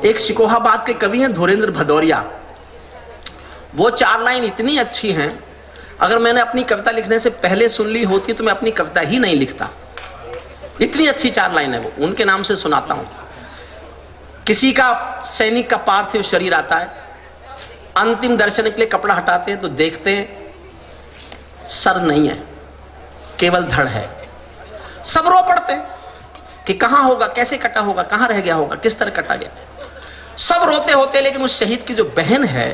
एक शिकोहाबाद के कवि हैं धुरेंद्र भदौरिया, वो 4 लाइन इतनी अच्छी हैं, अगर मैंने अपनी कविता लिखने से पहले सुन ली होती तो मैं अपनी कविता ही नहीं लिखता। इतनी अच्छी 4 लाइन है वो, उनके नाम से सुनाता हूं। किसी का सैनिक का पार्थिव शरीर आता है, अंतिम दर्शन के लिए कपड़ा हटाते हैं तो देखते हैं सर नहीं है, केवल धड़ है। सब रो पड़ते हैं कि कहां होगा, कैसे कटा होगा, कहां रह गया होगा, किस तरह कटा गया। सब रोते होते, लेकिन उस शहीद की जो बहन है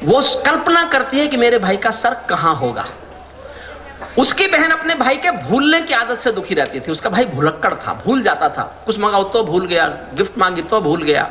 वो कल्पना करती है कि मेरे भाई का सर कहां होगा। उसकी बहन अपने भाई के भूलने की आदत से दुखी रहती थी। उसका भाई भुलक्कड़ था, भूल जाता था, कुछ मंगाओ तो भूल गया, गिफ्ट मांगी तो भूल गया,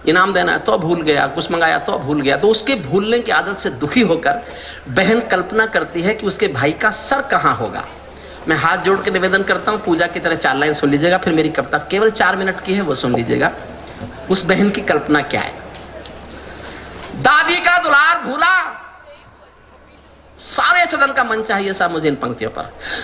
इनाम देना है तो भूल गया, कुछ मंगाया तो भूल गया। तो उसके भूलने की आदत से दुखी होकर बहन कल्पना करती है कि उसके भाई का सर कहां होगा। मैं हाथ जोड़ के निवेदन करता हूं, पूजा की तरह 4 लाइन सुन लीजिएगा, फिर मेरी कविता केवल 4 मिनट की है, वो सुन लीजिएगा। उस बहन की कल्पना क्या है। दादी का दुलार भूला, सारे सदन का मन चाहिए साहब मुझे इन पंक्तियों पर।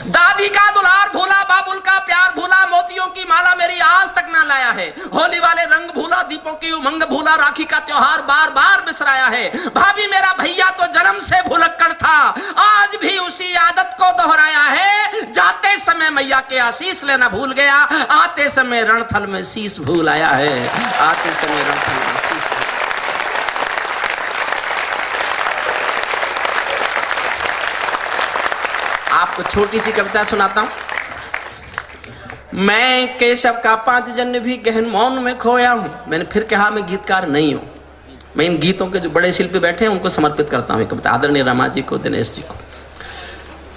दादी का दुलार भूला, बाबुल का प्यार भूला, मोतियों की माला मेरी आज तक ना लाया है। होली वाले रंग भूला, दीपों की उमंग भूला, राखी का त्योहार बार बार बिसराया है। भाभी मेरा भैया तो जन्म से भुलक्कड़ था, आज भी उसी आदत को दोहराया है। जाते समय मैया के आशीष लेना भूल गया, आते समय रणथल में शीश भूल आया है। आते समय रणथल में शीश। आपको छोटी सी कविता सुनाता हूं। मैं केशव का 5 जन्म भी गहन मौन में खोया हूं। मैंने फिर कहा मैं गीतकार नहीं हूं, मैं इन गीतों के जो बड़े शिल्पी बैठे हैं उनको समर्पित करता हूं कविता, आदरणीय रमा जी को, दिनेश जी को।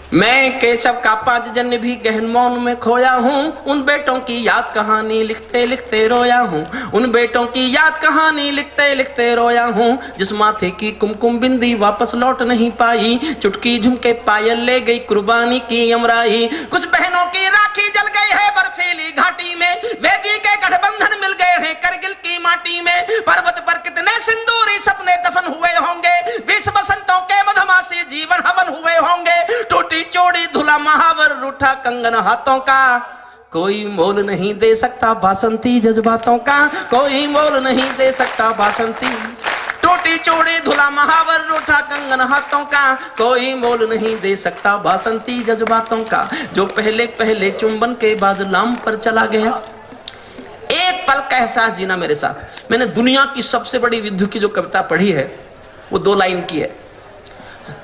मैं केशव का 5 जन्म भी गहन मौन में खोया हूं, उन बेटों की याद कहानी लिखते लिखते रोया हूं। उन बेटों की याद कहानी लिखते लिखते रोया हूं, जिस माथे की कुमकुम बिंदी वापस लौट नहीं पाई, चुटकी झुमके पायल ले गई कुर्बानी की यमराई। कुछ बहनों की राखी जल गई है बर्फीली घाटी में, वेदी के गठबंधन मिल गए हैं करगिल की माटी में। पर्वत पर कितने सिंदूरी सपने दफन हुए होंगे, 20 बसंतों के मधुमासी जीवन हवन हुए होंगे। टूटी चोड़ी धुला महावर रूठा कंगन हाथों का, कोई मोल नहीं दे सकता बासंती जज्बातों का, कोई मोल नहीं दे सकता बासंती। टूटी चोड़ी धुला महावर रूठा कंगन हाथों का, कोई मोल नहीं दे सकता बासंती जज्बातों का। जो पहले पहले चुंबन के बाद लाम पर चला गया, एक पल का एहसास जीना मेरे साथ। मैंने दुनिया की सबसे बड़ी विद्युत की जो कविता पढ़ी है वो 2 लाइन की है।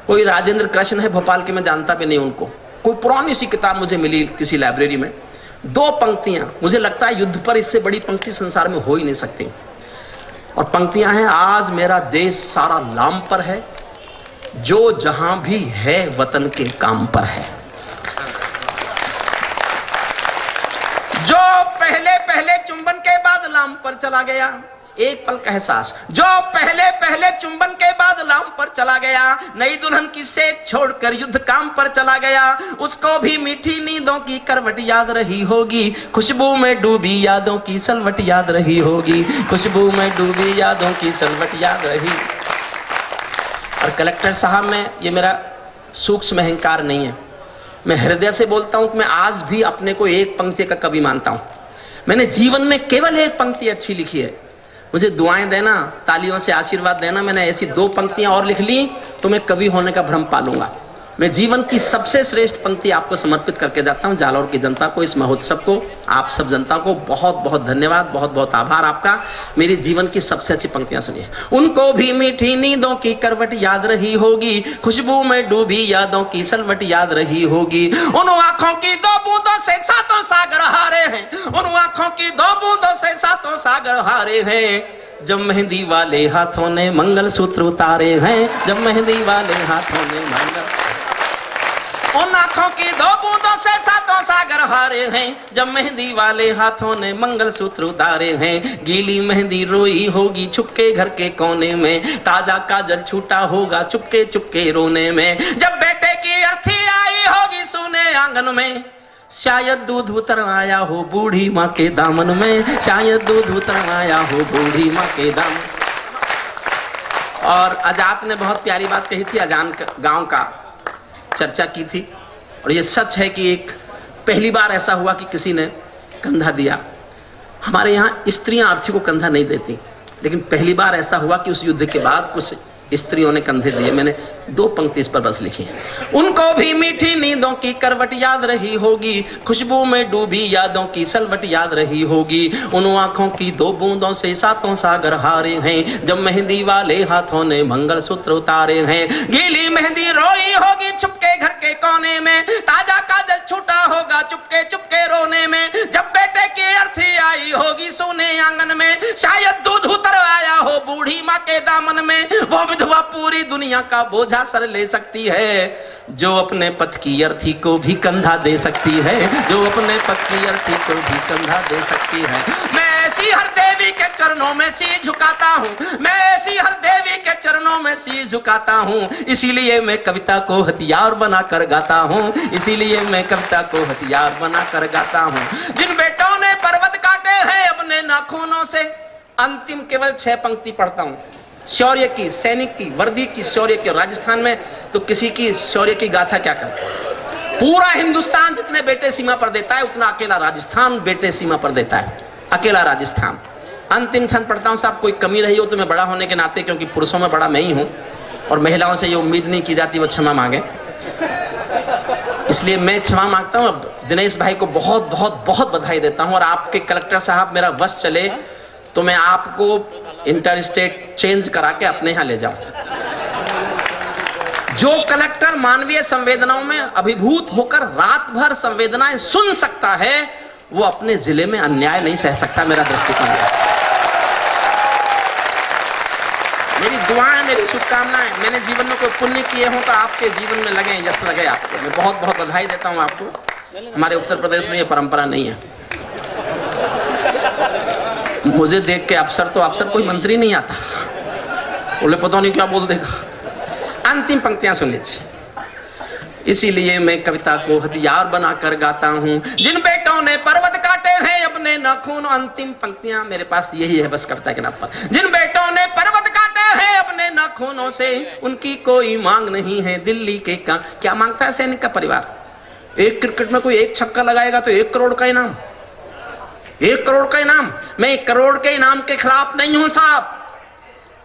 कोई राजेंद्र कृष्ण है भोपाल के, मैं जानता भी नहीं उनको। कोई पुरानी सी किताब मुझे मिली किसी लाइब्रेरी में, 2 पंक्तियां, मुझे लगता है युद्ध पर इससे बड़ी पंक्ति संसार में हो ही नहीं सकती। और पंक्तियां हैं, आज मेरा देश सारा लाम पर है, जो जहां भी है वतन के काम पर है। जो पहले पहले चुंबन के बाद लाम पर चला गया, एक पल का एहसास। जो पहले पहले चुंबन के बाद लाम पर चला गया, नई दुल्हन की सेज छोड़कर युद्ध काम पर चला गया, उसको भी मीठी नींदों की करवट याद रही होगी, खुशबू में डूबी यादों की सलवट याद रही होगी, खुशबू में डूबी यादों की सलवट याद रही। और कलेक्टर साहब, में ये मेरा सूक्ष्म अहंकार नहीं है, मैं हृदय से बोलता हूं कि मैं आज भी अपने को एक पंक्ति का कवि मानता हूं। मैंने जीवन में केवल एक पंक्ति अच्छी लिखी है, मुझे दुआएं देना, तालियों से आशीर्वाद देना। मैंने ऐसी 2 पंक्तियां और लिख ली तो मैं कवि होने का भ्रम पालूंगा। मैं जीवन की सबसे श्रेष्ठ पंक्ति आपको समर्पित करके जाता हूं, जालौर की जनता को, इस महोत्सव को, आप सब जनता को बहुत बहुत धन्यवाद, बहुत बहुत आभार आपका। मेरी जीवन की सबसे अच्छी पंक्तियां सुनिए। उनको भी मीठी नींदों की करवट याद रही होगी, खुशबू में डूबी यादों की सलवट याद रही होगी। उन आंखों की 2 बूंदों से 7 सागर हारे हैं, उन आंखों की 2 बूंदों से 7 सागर हारे हैं, जब मेहंदी वाले हाथों ने मंगल सूत्र उतारे हैं, जब मेहंदी वाले हाथों ने मंगल। उन आंखों की 2 बूंदों से 7 सागर हारे हैं, जब मेहंदी वाले हाथों ने मंगल सूत्र उतारे हैं। गीली मेहंदी रोई होगी छुपके घर के कोने में, ताजा काजल छूटा होगा चुपके चुपके रोने में। जब बेटे की अर्थी आई होगी सूने आंगन में, शायद दूध उतर आया हो बूढ़ी माँ के दामन में, शायद दूध उतर आया हो बूढ़ी माँ के दामन। और आजाद ने बहुत प्यारी बात कही थी, अजान गांव का चर्चा की थी, और ये सच है कि एक पहली बार ऐसा हुआ कि किसी ने कंधा दिया। हमारे यहाँ स्त्रियां अर्थी को कंधा नहीं देती, लेकिन पहली बार ऐसा हुआ कि उस युद्ध के बाद कुछ स्त्रियों ने कंधे दिए। मैंने 2 पंक्ति इस पर बस लिखी है। उनको भी मीठी नींदों की करवट याद रही होगी, खुशबू में डूबी यादों की सलवट याद रही होगी। उन आंखों की 2 बूंदों से 7 सागर हारे हैं, जब मेहंदी वाले हाथों ने मंगलसूत्र उतारे हैं। गीली मेहंदी रोई होगी छुपके घर के कोने में, ताजा काजल छूटा होगा चुपके चुपके रोने में। जब बेटे की अर्थी आई होगी सोने आंगन में, शायद दूध उतर आया हो बूढ़ी माँ के दामन में। वो विधवा पूरी दुनिया का बोझा सर ले सकती है, जो अपने पति की अर्थी को भी कंधा दे सकती है, जो अपने पति की अर्थी को भी कंधा दे सकती है। मैं ऐसी हर देवी के चरणों में शीश झुकाता हूँ, मैं ऐसी हर देवी के चरणों में शीश झुकाता हूँ। इसीलिए मैं कविता को हथियार बना कर गाता हूँ, इसीलिए मैं कविता को हथियार बना कर गाता हूँ। जिन बेटों ने पर्वत काटे हैं अपने नाखूनों से, अंतिम केवल 6 पंक्ति पढ़ता हूँ। शौर्य की, सैनिक की, वर्दी की शौर्य की। राजस्थान में तो किसी की शौर्य की गाथा क्या कर, पूरा हिंदुस्तान जितने बेटे सीमा पर देता है उतना अकेला राजस्थान बेटे सीमा पर देता है, अकेला राजस्थान। अंतिम छंद पढ़ता हूं। साहब कोई कमी रही हो तो मैं बड़ा होने के नाते, क्योंकि पुरुषों में बड़ा मैं ही हूं और महिलाओं से ये उम्मीद नहीं की जाती वो क्षमा मांगे, इसलिए मैं क्षमा मांगता हूं। दिनेश भाई को बहुत बहुत बहुत बधाई देता हूं। और आपके कलेक्टर साहब मेरा वश चले तो मैं आपको इंटर स्टेट चेंज करा के अपने यहां ले जाऊं। जो कलेक्टर मानवीय संवेदनाओं में अभिभूत होकर रात भर संवेदनाएं सुन सकता है, वो अपने जिले में अन्याय नहीं सह सकता। मेरा दृष्टिकोण है। मेरी दुआएं, मेरी शुभकामनाएं, मैंने जीवन में कोई पुण्य किए हों तो आपके जीवन में लगे, जैसे लगे आपको। मैं बहुत बहुत बधाई देता हूं आपको। हमारे उत्तर प्रदेश में ये परंपरा नहीं है। मुझे देख के अफसर तो अफसर कोई मंत्री नहीं आता, बोले पता नहीं क्या बोल देगा। अंतिम पंक्तियां सुन लीजिए। इसीलिए मैं कविता को हथियार बनाकर गाता हूं, जिन बेटों ने पर्वत काटे हैं अपने नाखून। अंतिम पंक्तियां मेरे पास यही है बस कविता के नाम पर। जिन बेटों ने पर्वत काटे हैं अपने नाखूनों से, उनकी कोई मांग नहीं है दिल्ली के का। क्या मांगता है सैनिक का परिवार? एक क्रिकेट में कोई 1 छक्का लगाएगा तो 1 करोड़ का इनाम, 1 करोड़ का इनाम। मैं 1 करोड़ के इनाम के खिलाफ नहीं हूं साहब,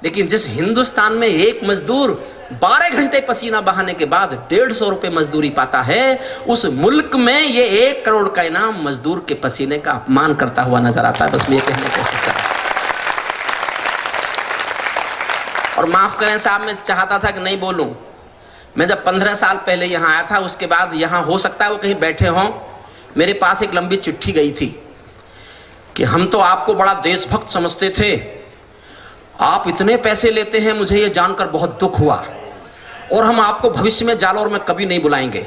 लेकिन जिस हिंदुस्तान में एक मजदूर 12 घंटे पसीना बहाने के बाद 150 रुपए मजदूरी पाता है, उस मुल्क में ये 1 करोड़ का इनाम मजदूर के पसीने का अपमान करता हुआ नजर आता है। बस मैं ये कहने की कोशिश कर रहा हूं। और माफ करें साहब, मैं चाहता था कि नहीं बोलूं। मैं जब 15 साल पहले यहां आया था, उसके बाद यहां हो सकता है वो कहीं बैठे हों, मेरे पास एक लंबी चिट्ठी गई थी कि हम तो आपको बड़ा देशभक्त समझते थे, आप इतने पैसे लेते हैं, मुझे ये जानकर बहुत दुख हुआ, और हम आपको भविष्य में जालौर में कभी नहीं बुलाएंगे,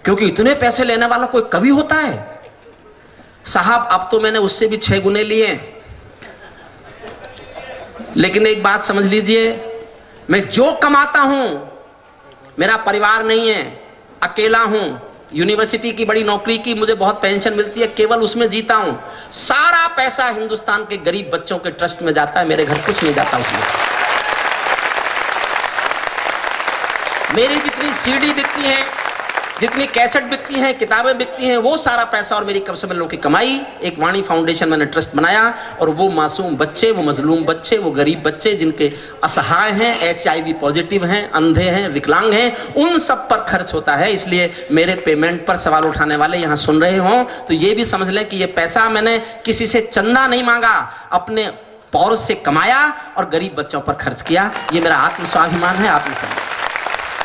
क्योंकि इतने पैसे लेने वाला कोई कवि होता है। साहब अब तो मैंने उससे भी 6 गुने लिए। लेकिन एक बात समझ लीजिए, मैं जो कमाता हूं, मेरा परिवार नहीं है, अकेला हूं, यूनिवर्सिटी की बड़ी नौकरी की मुझे बहुत पेंशन मिलती है, केवल उसमें जीता हूं। सारा पैसा हिंदुस्तान के गरीब बच्चों के ट्रस्ट में जाता है, मेरे घर कुछ नहीं जाता उसमें। मेरी जितनी सीडी बिकती है, जितनी कैसेट बिकती हैं, किताबें बिकती हैं, वो सारा पैसा और मेरी कब से लोगों की कमाई, एक वाणी फाउंडेशन मैंने ट्रस्ट बनाया, और वो मासूम बच्चे, वो मजलूम बच्चे, वो गरीब बच्चे जिनके असहाय हैं, HIV पॉजिटिव हैं, अंधे हैं, विकलांग हैं, उन सब पर खर्च होता है। इसलिए मेरे पेमेंट पर सवाल उठाने वाले यहाँ सुन रहे हों तो ये भी समझ लें कि ये पैसा मैंने किसी से चंदा नहीं मांगा, अपने पौरुष से कमाया और गरीब बच्चों पर खर्च किया। ये मेरा आत्मस्वाभिमान है, आत्मसम्मान।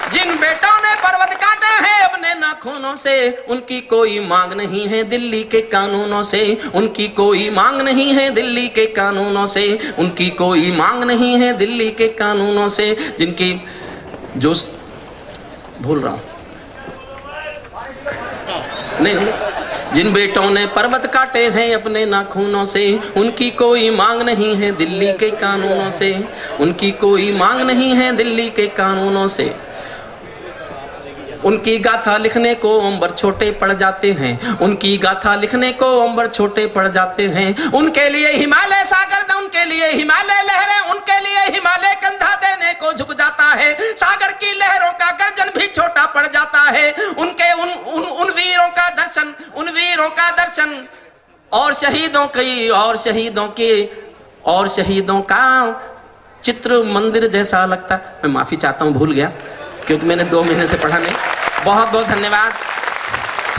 जिन बेटों ने पर्वत काटे हैं अपने नाखूनों से, उनकी कोई मांग नहीं है दिल्ली के कानूनों से, उनकी कोई मांग नहीं है दिल्ली के कानूनों से, उनकी कोई मांग नहीं है दिल्ली के कानूनों से। जिनकी जो भूल रहा हूं, नहीं, जिन बेटों ने पर्वत काटे हैं अपने नाखूनों से, उनकी कोई मांग नहीं है दिल्ली के कानूनों से, उनकी कोई मांग नहीं है दिल्ली के कानूनों से। उनकी गाथा लिखने को अंबर छोटे पड़ जाते हैं, उनकी गाथा लिखने को अंबर छोटे पड़ जाते हैं। उनके लिए हिमालय सागर, उनके लिए हिमालय लहरें, उनके लिए हिमालय कंधा देने को झुक जाता है। सागर की लहरों का गर्जन भी छोटा पड़ जाता है। उनके उन वीरों का दर्शन, उन वीरों का दर्शन और शहीदों का चित्र मंदिर जैसा लगता। मैं माफी चाहता हूं, भूल गया क्योंकि मैंने 2 महीने से पढ़ा नहीं। बहुत बहुत धन्यवाद।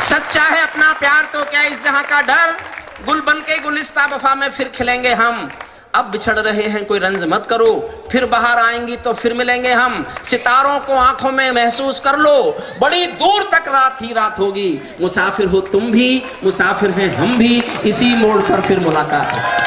सच्चा है अपना प्यार तो क्या इस जहां का डर, गुल बन के गुलिस्ता वफा में फिर खिलेंगे हम। अब बिछड़ रहे हैं कोई रंज मत करो, फिर बाहर आएंगी तो फिर मिलेंगे हम। सितारों को आंखों में महसूस कर लो, बड़ी दूर तक रात ही रात होगी। मुसाफिर हो तुम भी, मुसाफिर हैं हम भी, इसी मोड़ पर फिर मुलाकात है।